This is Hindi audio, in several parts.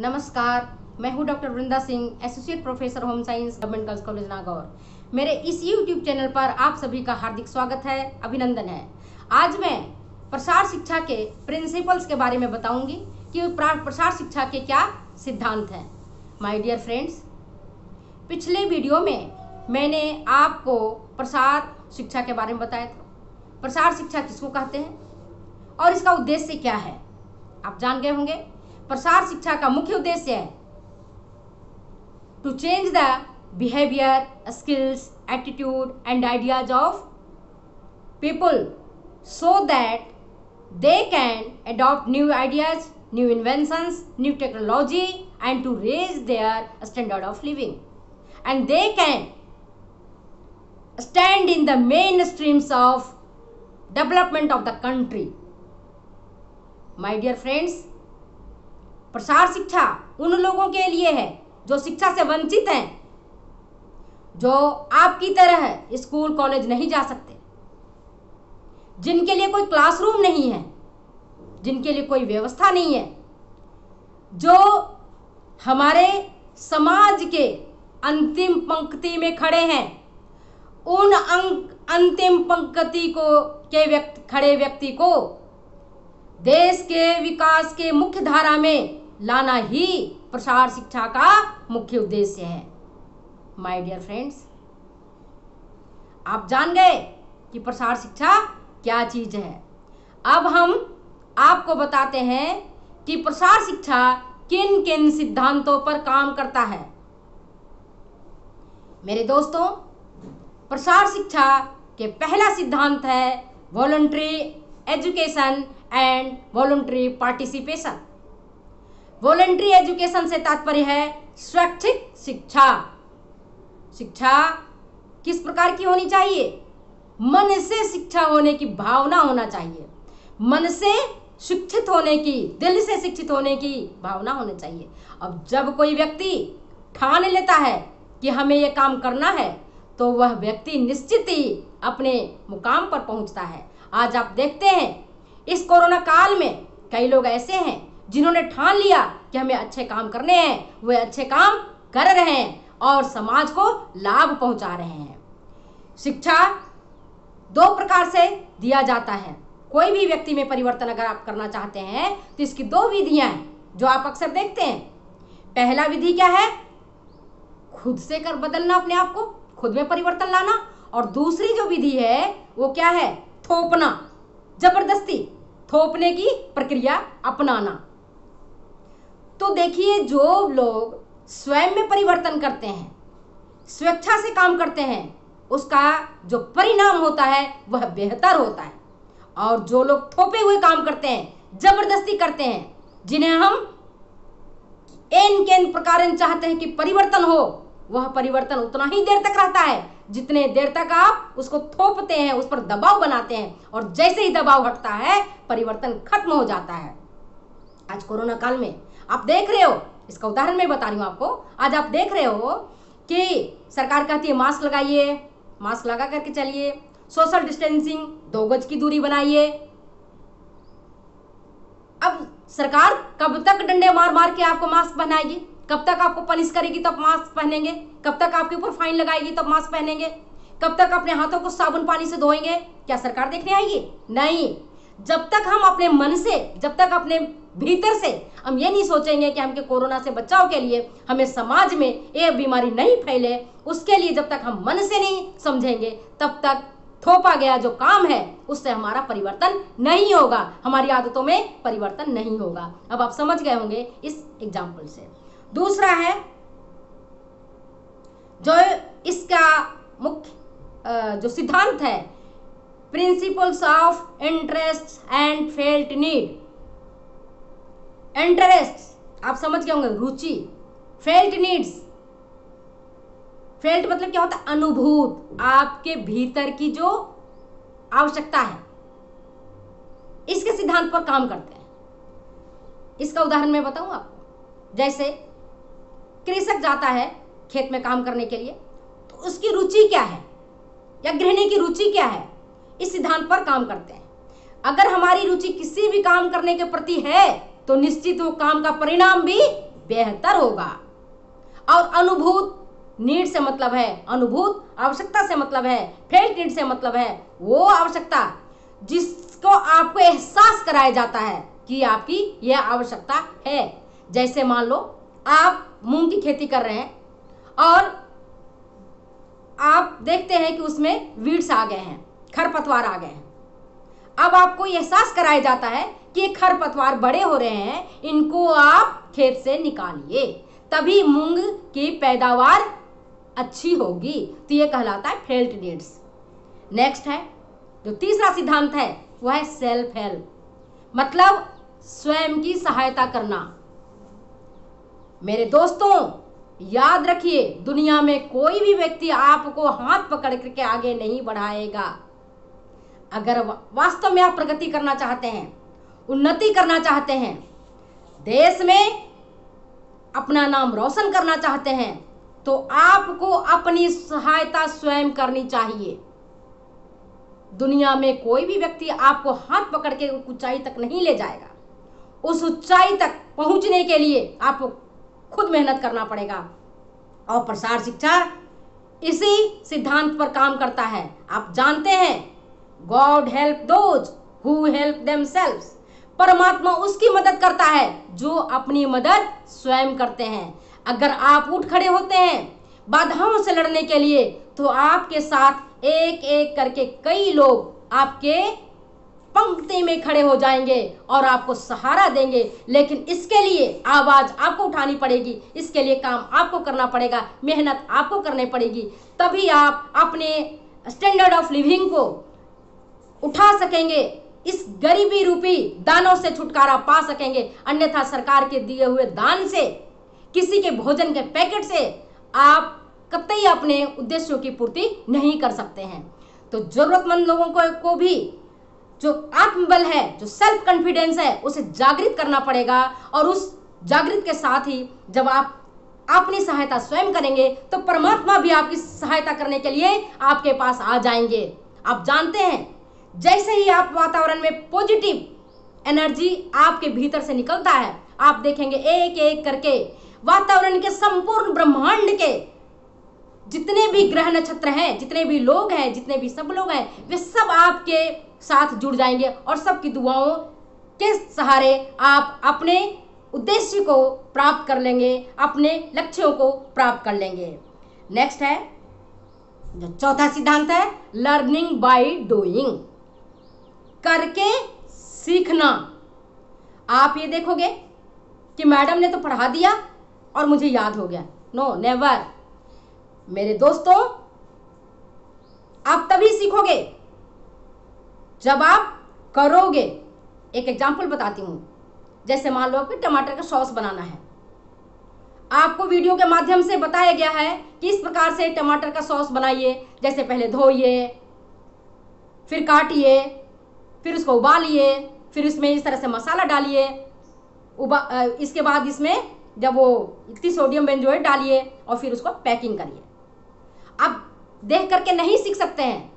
नमस्कार, मैं हूं doctor Vrinda Singh, associate professor home science, government girls college Nagaur. मेरे इस YouTube चैनल पर आप सभी का हार्दिक स्वागत है, अभिनंदन है। आज मैं प्रसार शिक्षा के प्रिंसिपल्स के बारे में बताऊंगी कि प्रसार शिक्षा के क्या सिद्धांत हैं। माय डियर फ्रेंड्स, पिछले वीडियो में मैंने आपको प्रसार शिक्षा के बारे में बताया था। प्रसार शिक्षा किसको कहते हैं और इसका उद्देश्य क्या है, आप जान गए होंगे। प्रसार शिक्षा का मुख्य उद्देश्य है to change the behaviour, skills, attitude and ideas of people so that they can adopt new ideas, new inventions, new technology and to raise their standard of living, and they can stand in the mainstreams of development of the country. My dear friends, प्रसार शिक्षा उन लोगों के लिए है जो शिक्षा से वंचित हैं, जो आपकी तरह स्कूल कॉलेज नहीं जा सकते, जिनके लिए कोई क्लासरूम नहीं है, जिनके लिए कोई व्यवस्था नहीं है, जो हमारे समाज के अंतिम पंक्ति में खड़े हैं। उन अंतिम पंक्ति खड़े व्यक्ति को देश के विकास के मुख्य धारा में लाना ही प्रसार शिक्षा का मुख्य उद्देश्य है। माय डियर फ्रेंड्स, आप जान गए कि प्रसार शिक्षा क्या चीज है। अब हम आपको बताते हैं कि प्रसार शिक्षा किन किन सिद्धांतों पर काम करता है। मेरे दोस्तों, प्रसार शिक्षा के पहला सिद्धांत है voluntary education and voluntary participation. Voluntary education से तात्पर्य है स्वैच्छिक शिक्षा। शिक्षा किस प्रकार की होनी चाहिए? मन से शिक्षा होने की भावना होना चाहिए, मन से शिक्षित होने की, दिल से शिक्षित होने की भावना होनी चाहिए। अब जब कोई व्यक्ति ठान लेता है कि हमें यह काम करना है, तो वह व्यक्ति निश्चित ही अपने मुकाम पर पहुंचता है। आज आप देखते हैं इस कोरोना काल में कई लोग ऐसे हैं जिन्होंने ठान लिया कि हमें अच्छे काम करने हैं, वे अच्छे काम कर रहे हैं और समाज को लाभ पहुंचा रहे हैं। शिक्षा दो प्रकार से दिया जाता है। कोई भी व्यक्ति में परिवर्तन अगर आप करना चाहते हैं तो इसकी दो विधियां हैं जो आप अक्सर देखते हैं। पहला विधि क्या है? खुद से कर बदलना, अपने आप को खुद में परिवर्तन लाना। और दूसरी जो विधि है वो क्या है? थोपना, जबरदस्ती थोपने की प्रक्रिया अपनाना। तो देखिए, जो लोग स्वयं में परिवर्तन करते हैं, स्वेच्छा से काम करते हैं, उसका जो परिणाम होता है वह बेहतर होता है। और जो लोग थोपे हुए काम करते हैं, जबरदस्ती करते हैं, जिन्हें हम एन प्रकार चाहते हैं कि परिवर्तन हो, वह परिवर्तन उतना ही देर तक रहता है जितने देर तक आप उसको थोपते हैं, उस पर दबाव बनाते हैं, और जैसे ही दबाव हटता है परिवर्तन खत्म हो जाता है। आज कोरोना काल में आप देख रहे हो, इसका उदाहरण मैं बता रही हूं आपको। आज आप देख रहे हो कि सरकार कहती है मास्क लगाइए, मास्क लगा करके चलिए, सोशल डिस्टेंसिंग, 2 गज की दूरी बनाइए। अब सरकार कब तक डंडे मार मार के आपको मास्क पहनाएगी? कब तक आपको पनिश करेगी तब मास्क पहनेंगे? कब तक आपके ऊपर फाइन लगाएगी तब मास्क पहनेंगे? कब तक अपने हाथों को साबुन पानी से धोएंगे? क्या सरकार देखने आएगी? नहीं। जब तक हम अपने मन से, जब तक अपने भीतर से हम ये नहीं सोचेंगे कि हमके कोरोना से बचाव के लिए हमें समाज में ये बीमारी नहीं फैले, उसके लिए जब तक हम मन से नहीं समझेंगे, तब तक थोपा गया जो काम है उससे हमारा परिवर्तन नहीं होगा, हमारी आदतों में परिवर्तन नहीं होगा। अब आप समझ गए होंगे इस एग्जाम्पल से। दूसरा है जो इसका मुख्य जो सिद्धांत है, principles of interest and felt need. Interest आप समझ गए होंगे, रुचि। फेल्ट नीड्स, फेल्ट मतलब क्या होता है? अनुभूत, आपके भीतर की जो आवश्यकता है, इसके सिद्धांत पर काम करते हैं। इसका उदाहरण मैं बताऊं आपको। जैसे कृषक जाता है खेत में काम करने के लिए, तो उसकी रुचि क्या है या गृहिणी की रुचि क्या है, इस सिद्धांत पर काम करते हैं। अगर हमारी रुचि किसी भी काम करने के प्रति है तो निश्चित वो काम का परिणाम भी बेहतर होगा। और अनुभूत नीड से मतलब है, अनुभूत आवश्यकता से मतलब है, फेल्ट नीड से मतलब है वो आवश्यकता जिसको आपको एहसास कराया जाता है कि आपकी यह आवश्यकता है। जैसे मान लो आप मूंग की खेती कर रहे हैं और आप देखते हैं कि उसमें वीड्स आ गए हैं, खरपतवार आ गए हैं। अब आपको एहसास कराया जाता है कि ये खरपतवार बड़े हो रहे हैं, इनको आप खेत से निकालिए, तभी मूंग की पैदावार अच्छी होगी। तो ये कहलाता है फेल्ट नीड्स। नेक्स्ट है जो तीसरा सिद्धांत है वह है सेल्फ हेल्प, मतलब स्वयं की सहायता करना। मेरे दोस्तों याद रखिए, दुनिया में कोई भी व्यक्ति आपको हाथ पकड़ करके आगे नहीं बढ़ाएगा। अगर वास्तव में आप प्रगति करना चाहते हैं, उन्नति करना चाहते हैं, देश में अपना नाम रोशन करना चाहते हैं, तो आपको अपनी सहायता स्वयं करनी चाहिए। दुनिया में कोई भी व्यक्ति आपको हाथ पकड़ के ऊंचाई तक नहीं ले जाएगा। उस ऊंचाई तक पहुंचने के लिए आपको खुद मेहनत करना पड़ेगा। और प्रसार शिक्षा इसी सिद्धांत पर काम करता है। आप जानते हैं, God help those who help themselves. परमात्मा उसकी मदद करता है जो अपनी मदद स्वयं करते हैं। अगर आप उठ खड़े होते हैं बाधाओं से लड़ने के लिए, तो आपके साथ एक एक करके कई लोग आपके पंक्ति में खड़े हो जाएंगे और आपको सहारा देंगे। लेकिन इसके लिए आवाज आपको उठानी पड़ेगी, इसके लिए काम आपको करना पड़ेगा, मेहनत आपको करनी पड़ेगी। तभी आप अपने स्टैंडर्ड ऑफ लिविंग को उठा सकेंगे, इस गरीबी रूपी दानों से छुटकारा पा सकेंगे। अन्यथा सरकार के दिए हुए दान से, किसी के भोजन के पैकेट से आप कतई अपने उद्देश्यों की पूर्ति नहीं कर सकते हैं। तो जरूरतमंद लोगों को भी जो आत्मबल है, जो सेल्फ कॉन्फिडेंस है, उसे जागृत करना पड़ेगा। और उस जागृत के साथ ही जब आप अपनी सहायता स्वयं करेंगे, तो परमात्मा भी आपकी सहायता करने के लिए आपके पास आ जाएंगे। आप जानते हैं, जैसे ही आप वातावरण में पॉजिटिव एनर्जी आपके भीतर से निकलता है, आप देखेंगे एक एक करके वातावरण के संपूर्ण ब्रह्मांड के जितने भी ग्रह नक्षत्र हैं, जितने भी लोग हैं, जितने भी सब लोग हैं, वे सब आपके साथ जुड़ जाएंगे और सबकी दुआओं के सहारे आप अपने उद्देश्य को प्राप्त कर लेंगे, अपने लक्ष्यों को प्राप्त कर लेंगे। नेक्स्ट है जो चौथा सिद्धांत है, लर्निंग बाय डूइंग, करके सीखना। आप ये देखोगे कि मैडम ने तो पढ़ा दिया और मुझे याद हो गया। No, never. मेरे दोस्तों, आप तभी सीखोगे जब आप करोगे। एक एग्जाम्पल बताती हूं। जैसे मान लो कि टमाटर का सॉस बनाना है, आपको वीडियो के माध्यम से बताया गया है कि इस प्रकार से टमाटर का सॉस बनाइए। जैसे पहले धोइए, फिर काटिए, फिर उसको उबालिए, फिर इसमें इस तरह से मसाला डालिए, इसके बाद इसमें जब वो इतनी सोडियम बेंजोएट डालिए और फिर उसको पैकिंग करिए। आप देख करके नहीं सीख सकते हैं।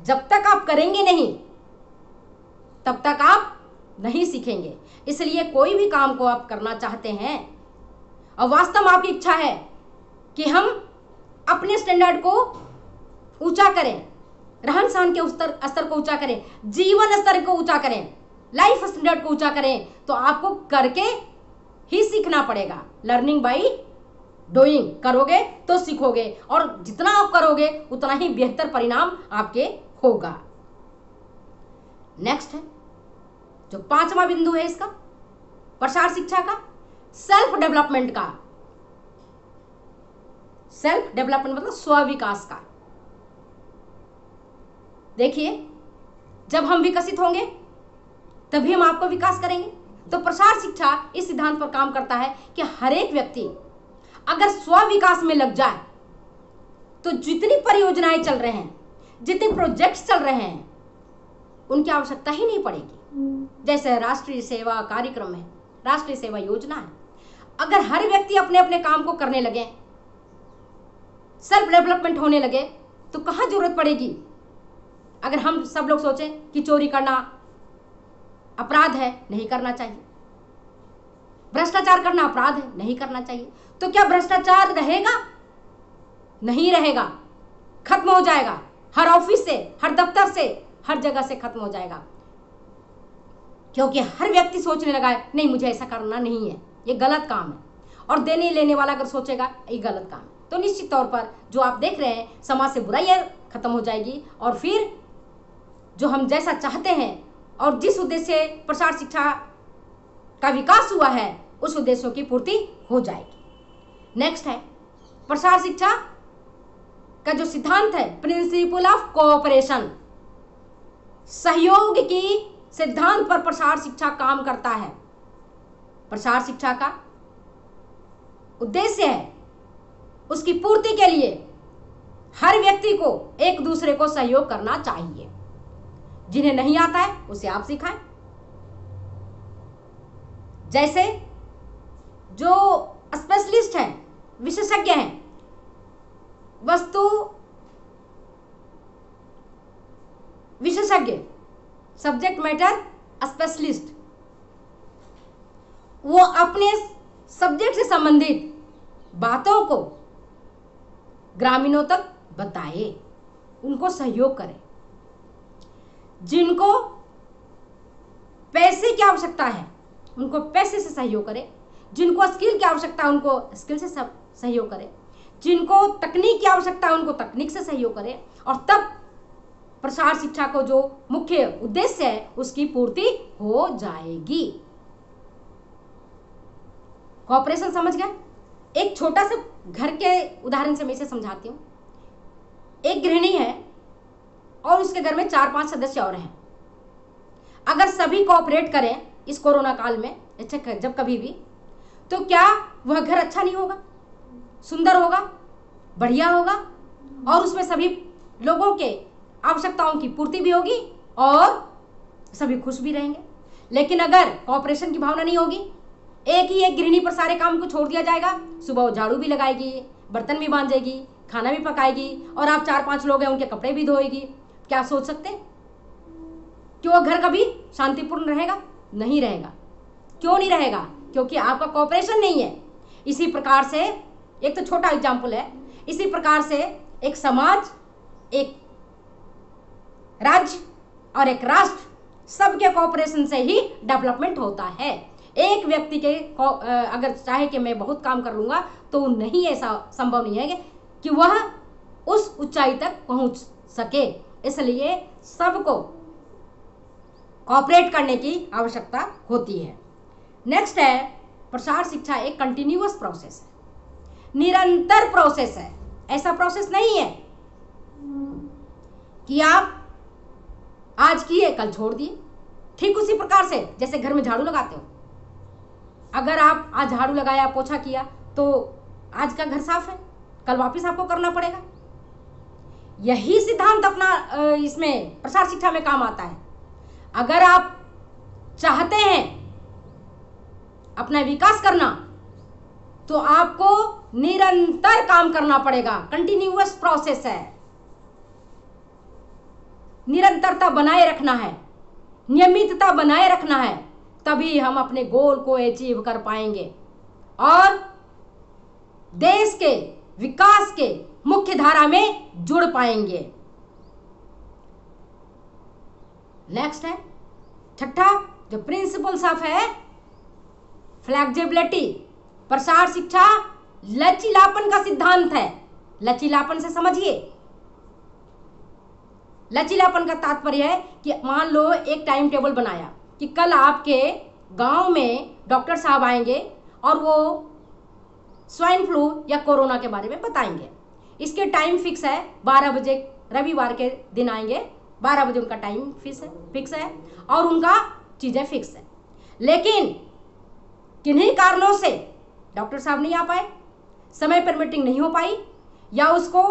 जब तक आप करेंगे नहीं, तब तक आप नहीं सीखेंगे। इसलिए कोई भी काम को आप करना चाहते हैं और वास्तव में आपकी इच्छा है कि हम अपने स्टैंडर्ड को ऊंचा करें, रहन सहन के स्तर को ऊंचा करें, जीवन स्तर को ऊंचा करें, लाइफ स्टैंडर्ड को ऊंचा करें, तो आपको करके ही सीखना पड़ेगा। लर्निंग बाय डूइंग, करोगे तो सीखोगे, और जितना आप करोगे उतना ही बेहतर परिणाम आपके होगा। नेक्स्ट है जो पांचवा बिंदु है इसका, प्रसार शिक्षा का, सेल्फ डेवलपमेंट का। सेल्फ डेवलपमेंट मतलब स्व विकास का। देखिए, जब हम विकसित होंगे तभी हम आपको विकास करेंगे। तो प्रसार शिक्षा इस सिद्धांत पर काम करता है कि हर एक व्यक्ति अगर स्व विकास में लग जाए, तो जितनी परियोजनाएं चल रहे हैं, जितने प्रोजेक्ट्स चल रहे हैं, उनकी आवश्यकता ही नहीं पड़ेगी। जैसे राष्ट्रीय सेवा कार्यक्रम है, राष्ट्रीय सेवा योजना है, अगर हर व्यक्ति अपने अपने काम को करने लगे, सेल्फ डेवलपमेंट होने लगे, तो कहां जरूरत पड़ेगी। अगर हम सब लोग सोचें कि चोरी करना अपराध है, नहीं करना चाहिए, भ्रष्टाचार करना अपराध है, नहीं करना चाहिए। तो क्या भ्रष्टाचार रहेगा? नहीं रहेगा, खत्म हो जाएगा। हर ऑफिस से, हर दफ्तर से, हर जगह से खत्म हो जाएगा, क्योंकि हर व्यक्ति सोचने लगा है नहीं मुझे ऐसा करना नहीं है, ये गलत काम है। और देने लेने वाला अगर सोचेगा ये गलत काम है, तो निश्चित तौर पर जो आप देख रहे हैं समाज से बुराइयां खत्म हो जाएगी, और फिर जो हम जैसा चाहते हैं और जिस उद्देश्य से प्रसार शिक्षा का विकास हुआ है उस उद्देश्यों की पूर्ति हो जाएगी। नेक्स्ट है प्रसार शिक्षा का जो सिद्धांत है, प्रिंसिपल ऑफ कोऑपरेशन। सहयोग की सिद्धांत पर प्रसार शिक्षा काम करता है। प्रसार शिक्षा का उद्देश्य है उसकी पूर्ति के लिए हर व्यक्ति को एक दूसरे को सहयोग करना चाहिए। जिन्हें नहीं आता है उसे आप सिखाएं। जैसे जो स्पेशलिस्ट हैं, विशेषज्ञ हैं, वस्तु विशेषज्ञ, सब्जेक्ट मैटर स्पेशलिस्ट, वो अपने सब्जेक्ट से संबंधित बातों को ग्रामीणों तक बताए, उनको सहयोग करें। जिनको पैसे की आवश्यकता है उनको पैसे से सहयोग करें, जिनको स्किल की आवश्यकता है उनको स्किल से सहयोग करें, जिनको तकनीक की आवश्यकता है उनको तकनीक से सहयोग करें, और तब प्रसार शिक्षा को जो मुख्य उद्देश्य है उसकी पूर्ति हो जाएगी। कोऑपरेशन समझ गए? एक छोटा सा घर के उदाहरण से मैं इसे समझाती हूँ। एक गृहिणी है और उसके घर में 4-5 सदस्य और हैं। अगर सभी कोऑपरेट करें इस कोरोना काल में, अच्छा जब कभी भी, तो क्या वह घर अच्छा नहीं होगा? सुंदर होगा, बढ़िया होगा, और उसमें सभी लोगों के आवश्यकताओं की पूर्ति भी होगी और सभी खुश भी रहेंगे। लेकिन अगर कोऑपरेशन की भावना नहीं होगी, एक गृहिणी पर सारे काम को छोड़ दिया जाएगा, सुबह वो झाड़ू भी लगाएगी, बर्तन भी मांजेगी, खाना भी पकाएगी, और आप 4-5 लोग हैं उनके कपड़े भी धोएगी, क्या सोच सकते हैं कि वो घर कभी शांतिपूर्ण रहेगा? नहीं रहेगा। क्यों नहीं रहेगा? क्योंकि आपका कोऑपरेशन नहीं है। इसी प्रकार से एक तो छोटा एग्जाम्पल है, इसी प्रकार से एक समाज, एक राज्य और एक राष्ट्र, सबके कोऑपरेशन से ही डेवलपमेंट होता है। एक व्यक्ति के अगर चाहे कि मैं बहुत काम कर लूंगा तो नहीं, ऐसा संभव नहीं है कि वह उस ऊंचाई तक पहुंच सके। इसलिए सबको कोऑपरेट करने की आवश्यकता होती है। नेक्स्ट है प्रसार शिक्षा एक कंटिन्यूअस प्रोसेस है, निरंतर प्रोसेस है। ऐसा प्रोसेस नहीं है कि आप आज किए कल छोड़ दिए। ठीक उसी प्रकार से जैसे घर में झाड़ू लगाते हो, अगर आप आज झाड़ू लगाया, पोछा किया, तो आज का घर साफ है, कल वापस आपको करना पड़ेगा। यही सिद्धांत अपना इसमें प्रसार शिक्षा में काम आता है। अगर आप चाहते हैं अपना विकास करना तो आपको निरंतर काम करना पड़ेगा। कंटिन्यूअस प्रोसेस है, निरंतरता बनाए रखना है, नियमितता बनाए रखना है, तभी हम अपने गोल को अचीव कर पाएंगे और देश के विकास के मुख्य धारा में जुड़ पाएंगे। नेक्स्ट है छठा, जो प्रिंसिपल्स ऑफ है फ्लेक्सिबिलिटी। प्रसार शिक्षा लचीलापन का सिद्धांत है। लचीलापन से समझिए, लचीलापन का तात्पर्य है कि मान लो एक टाइम टेबल बनाया कि कल आपके गांव में डॉक्टर साहब आएंगे और वो स्वाइन फ्लू या कोरोना के बारे में बताएंगे। इसके टाइम फिक्स है, 12 बजे रविवार के दिन आएंगे, 12 बजे उनका टाइम फिक्स है और उनका चीज़ें फिक्स है। लेकिन किन्हीं कारणों से डॉक्टर साहब नहीं आ पाए, समय पर मीटिंग नहीं हो पाई, या उसको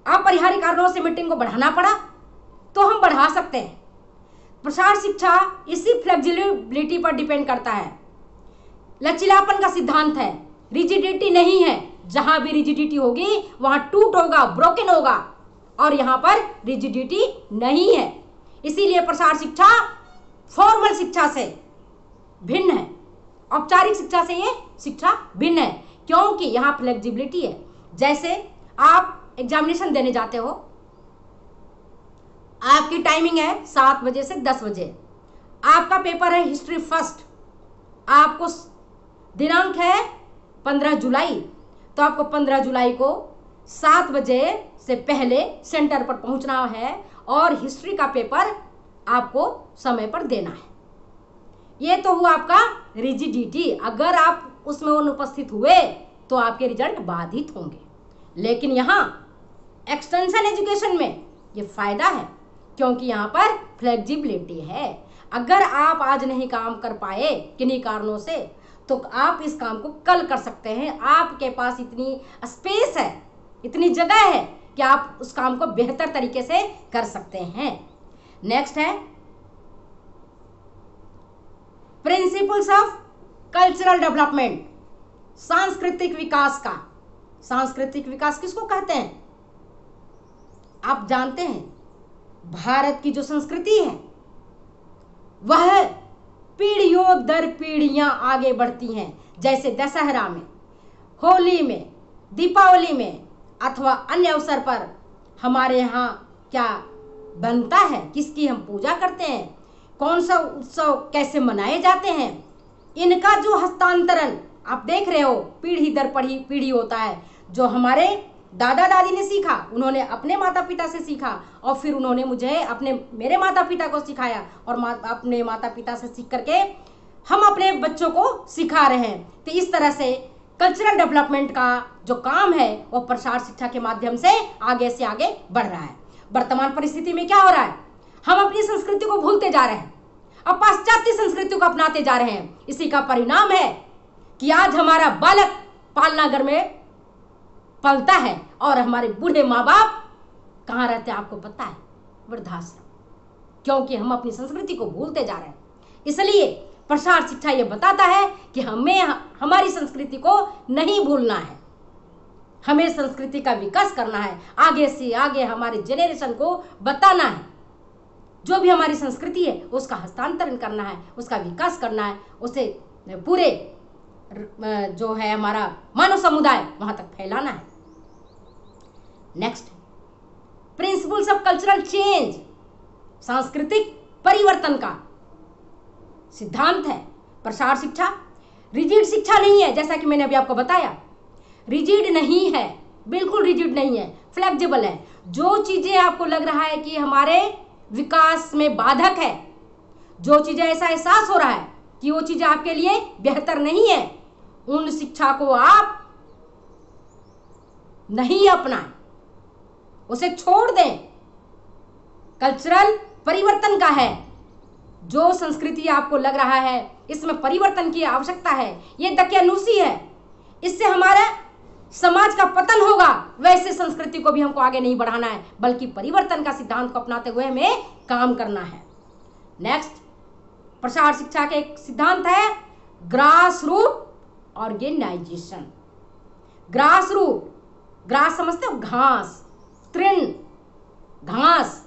अपरिहार्य कारणों से मीटिंग को बढ़ाना पड़ा, तो हम बढ़ा सकते हैं। प्रसार शिक्षा इसी फ्लेक्सिबिलिटी पर डिपेंड करता है। लचीलापन का सिद्धांत है, रिजिडिटी नहीं है। जहां भी रिजिडिटी होगी वहां टूट होगा, ब्रोकन होगा, और यहां पर रिजिडिटी नहीं है। इसीलिए प्रसार शिक्षा फॉर्मल शिक्षा से भिन्न है औपचारिक शिक्षा से ये शिक्षा भिन्न है, क्योंकि यहाँ फ्लेक्सिबिलिटी है। जैसे आप एग्जामिनेशन देने जाते हो, आपकी टाइमिंग है 7 बजे से 10 बजे, आपका पेपर है हिस्ट्री फर्स्ट, आपको दिनांक है 15 जुलाई, तो आपको 15 जुलाई को 7 बजे से पहले सेंटर पर पहुंचना है और हिस्ट्री का पेपर आपको समय पर देना है। ये तो हुआ आपका रिजिडिटी। अगर आप उसमें अनुपस्थित हुए तो आपके रिजल्ट बाधित होंगे। लेकिन यहाँ एक्सटेंशन एजुकेशन में ये फायदा है, क्योंकि यहाँ पर फ्लेक्सिबिलिटी है। अगर आप आज नहीं काम कर पाए किन्हीं कारणों से, तो आप इस काम को कल कर सकते हैं। आपके पास इतनी स्पेस है, इतनी जगह है कि आप उस काम को बेहतर तरीके से कर सकते हैं। नेक्स्ट है प्रिंसिपल्स ऑफ कल्चरल डेवलपमेंट, सांस्कृतिक विकास का। सांस्कृतिक विकास किसको कहते हैं? आप जानते हैं, भारत की जो संस्कृति है वह पीढ़ियों दर पीढ़ियां आगे बढ़ती हैं। जैसे दशहरा में, होली में, दीपावली में अथवा अन्य अवसर पर हमारे यहाँ क्या बनता है, किसकी हम पूजा करते हैं, कौन सा उत्सव कैसे मनाए जाते हैं, इनका जो हस्तांतरण आप देख रहे हो पीढ़ी दर पीढ़ी होता है। जो हमारे दादा दादी ने सीखा, उन्होंने अपने माता पिता से सीखा और फिर उन्होंने मेरे माता पिता को सिखाया और अपने माता पिता से सीख करके हम अपने बच्चों को सिखा रहे हैं। तो इस तरह से कल्चरल डेवलपमेंट का जो काम है वो प्रसार शिक्षा के माध्यम से आगे बढ़ रहा है। वर्तमान परिस्थिति में क्या हो रहा है? हम अपनी संस्कृति को भूलते जा रहे हैं, अब पाश्चात्य संस्कृति को अपनाते जा रहे हैं। इसी का परिणाम है कि आज हमारा बालक पालनागर में पलता है और हमारे बूढ़े माँ बाप कहाँ रहते हैं आपको पता है? वृद्धाश्रम, क्योंकि हम अपनी संस्कृति को भूलते जा रहे हैं। इसलिए प्रसार शिक्षा ये बताता है कि हमें हमारी संस्कृति को नहीं भूलना है, हमें संस्कृति का विकास करना है, आगे से आगे हमारे जेनरेशन को बताना है। जो भी हमारी संस्कृति है उसका हस्तांतरण करना है, उसका विकास करना है, उसे पूरे जो है हमारा मानव समुदाय वहां तक फैलाना है। Next, principles of cultural change, सांस्कृतिक परिवर्तन का सिद्धांत है प्रसार शिक्षा। रिजिड शिक्षा नहीं है, जैसा कि मैंने अभी आपको बताया, रिजिड नहीं है, बिल्कुल रिजिड नहीं है, फ्लेक्सिबल है। जो चीजें आपको लग रहा है कि हमारे विकास में बाधक है, जो चीजें ऐसा एहसास हो रहा है कि वो चीजें आपके लिए बेहतर नहीं है, उन शिक्षा को आप नहीं अपनाएं, उसे छोड़ दें। कल्चरल परिवर्तन का है। जो संस्कृति आपको लग रहा है इसमें परिवर्तन की आवश्यकता है, ये दकियानूसी है, इससे हमारा समाज का पतन होगा, वैसे संस्कृति को भी हमको आगे नहीं बढ़ाना है, बल्कि परिवर्तन का सिद्धांत को अपनाते हुए हमें काम करना है। नेक्स्ट, प्रसार शिक्षा के एक सिद्धांत है grass root organisation. Grass root, grass समझते हो? घास, तृण, घास,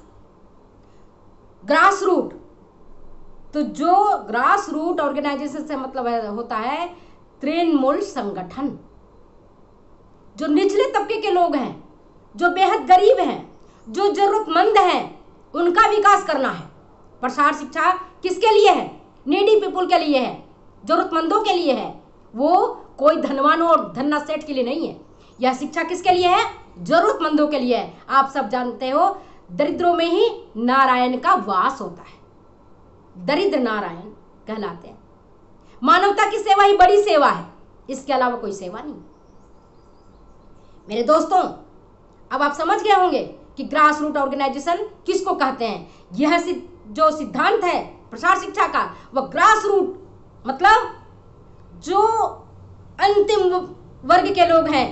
ग्रास रूट। तो जो ग्रास रूट ऑर्गेनाइजेशन से मतलब होता है तृणमूल संगठन। जो निचले तबके के लोग हैं, जो बेहद गरीब हैं, जो जरूरतमंद हैं, उनका विकास करना है। प्रसार शिक्षा किसके लिए है? नीडी पीपुल के लिए है, जरूरतमंदों के लिए है। वो कोई धनवानों और धन्ना सेठ के लिए नहीं है। यह शिक्षा किसके लिए है? जरूरतमंदों के लिए है। आप सब जानते हो दरिद्रों में ही नारायण का वास होता है, दरिद्र नारायण कहलाते हैं। मानवता की सेवा ही बड़ी सेवा है, इसके अलावा कोई सेवा नहीं। मेरे दोस्तों, अब आप समझ गए होंगे कि ग्रास रूट ऑर्गेनाइजेशन किसको कहते हैं। यह जो सिद्धांत है प्रसार शिक्षा का, वह ग्रास रूट मतलब जो अंतिम वर्ग के लोग हैं,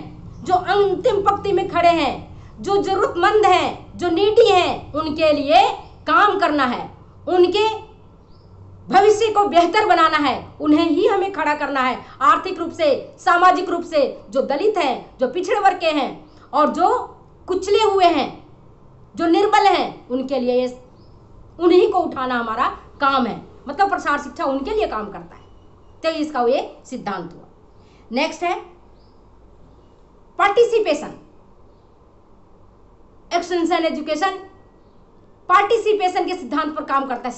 जो अंतिम पंक्ति में खड़े हैं, जो जरूरतमंद हैं, जो नीडी हैं, उनके लिए काम करना है, उनके भविष्य को बेहतर बनाना है, उन्हें ही हमें खड़ा करना है। आर्थिक रूप से, सामाजिक रूप से जो दलित हैं, जो पिछड़े वर्ग के हैं और जो कुचले हुए हैं, जो निर्बल हैं, उनके लिए उन्हीं को उठाना हमारा काम है। मतलब प्रसार शिक्षा उनके लिए काम करता है। तो इसका ये सिद्धांत हुआ। नेक्स्ट है पार्टिसिपेशन। एक्सटेंशन एजुकेशन पार्टिसिपेशन के सिद्धांत पर काम करता है,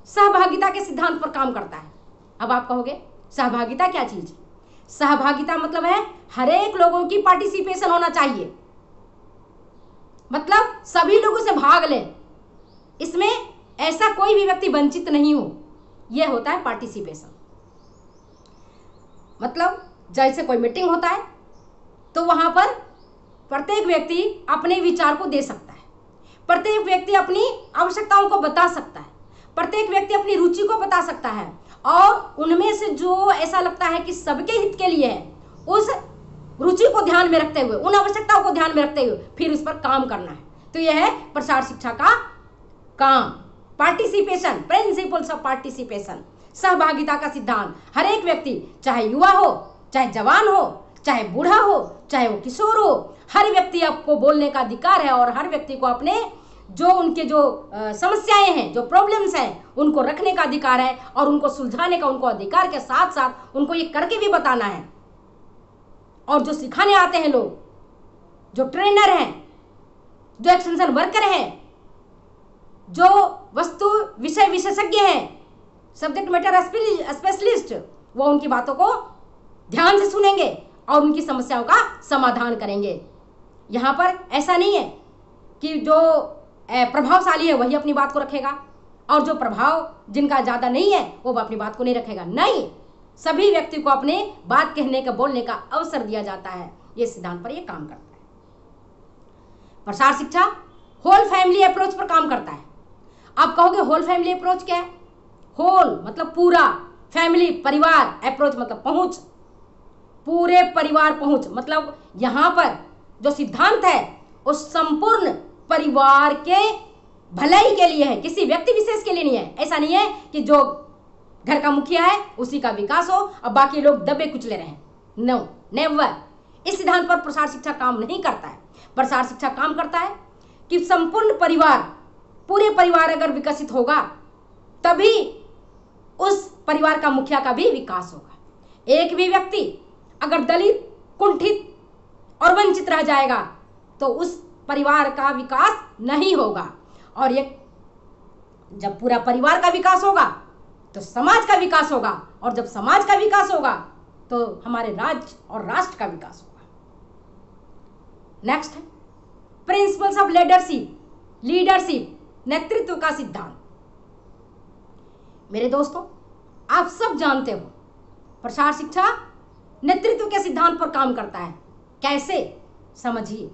सहभागिता के सिद्धांत पर काम करता है। अब आप कहोगे सहभागिता क्या चीज है? सहभागिता मतलब है हर एक लोगों की पार्टिसिपेशन होना चाहिए, मतलब सभी लोग उसे भाग लें, इसमें ऐसा कोई भी व्यक्ति वंचित नहीं हो, यह होता है पार्टिसिपेशन। मतलब जैसे कोई मीटिंग होता है तो वहां पर प्रत्येक व्यक्ति अपने विचार को दे सकता है, प्रत्येक व्यक्ति अपनी आवश्यकताओं को बता सकता है, प्रत्येक व्यक्ति अपनी रुचि को बता सकता है, और उनमें से जो ऐसा लगता है कि सबके हित के लिए है, उस रुचि को ध्यान में रखते हुए, उन आवश्यकताओं को ध्यान में रखते हुए फिर उस पर काम करना है। तो यह है प्रसार शिक्षा का काम। पार्टिसिपेशन, प्रिंसिपल्स ऑफ पार्टिसिपेशन, सहभागिता का सिद्धांत। हर एक व्यक्ति, चाहे युवा हो, चाहे जवान हो, चाहे बूढ़ा हो, चाहे वो किशोर हो, हर व्यक्ति आपको बोलने का अधिकार है, और हर व्यक्ति को अपने जो उनके जो समस्याएं हैं, जो प्रॉब्लम्स हैं, उनको रखने का अधिकार है, और उनको सुलझाने का उनको अधिकार के साथ साथ उनको ये करके भी बताना है। और जो सिखाने आते हैं लोग, जो ट्रेनर हैं, जो एक्सटेंशन वर्कर हैं, जो वस्तु विषय विशेषज्ञ हैं, सब्जेक्ट मैटर स्पेशलिस्ट, वो उनकी बातों को ध्यान से सुनेंगे और उनकी समस्याओं का समाधान करेंगे। यहाँ पर ऐसा नहीं है कि जो प्रभावशाली है वही अपनी बात को रखेगा और जो प्रभाव जिनका ज़्यादा नहीं है वो अपनी बात को नहीं रखेगा। नहीं, सभी व्यक्ति को अपने बात कहने का, बोलने का अवसर दिया जाता है। ये सिद्धांत पर ये काम करता है। प्रसार शिक्षा होल फैमिली अप्रोच पर काम करता है। आप कहोगे होल फैमिली अप्रोच क्या है? होल मतलब पूरा, फैमिली परिवार, अप्रोच मतलब पहुंच, पूरे परिवार पहुंच, मतलब यहां पर जो सिद्धांत है वो संपूर्ण परिवार के भलाई के लिए है, किसी व्यक्ति विशेष के लिए नहीं है। ऐसा नहीं है कि जो घर का मुखिया है उसी का विकास हो और बाकी लोग दबे कुचले रहें। No, never. इस सिद्धांत पर प्रसार शिक्षा काम नहीं करता है। प्रसार शिक्षा काम करता है कि संपूर्ण परिवार, पूरे परिवार अगर विकसित होगा तभी उस परिवार का मुखिया का भी विकास होगा। एक भी व्यक्ति अगर दलित, कुंठित और वंचित रह जाएगा तो उस परिवार का विकास नहीं होगा, और ये जब पूरा परिवार का विकास होगा तो समाज का विकास होगा, और जब समाज का विकास होगा तो हमारे राज्य और राष्ट्र का विकास होगा। नेक्स्ट है प्रिंसिपल्स ऑफ लीडरशिप, नेतृत्व का सिद्धांत। मेरे दोस्तों, आप सब जानते हो प्रसार शिक्षा नेतृत्व के सिद्धांत पर काम करता है। कैसे? समझिए।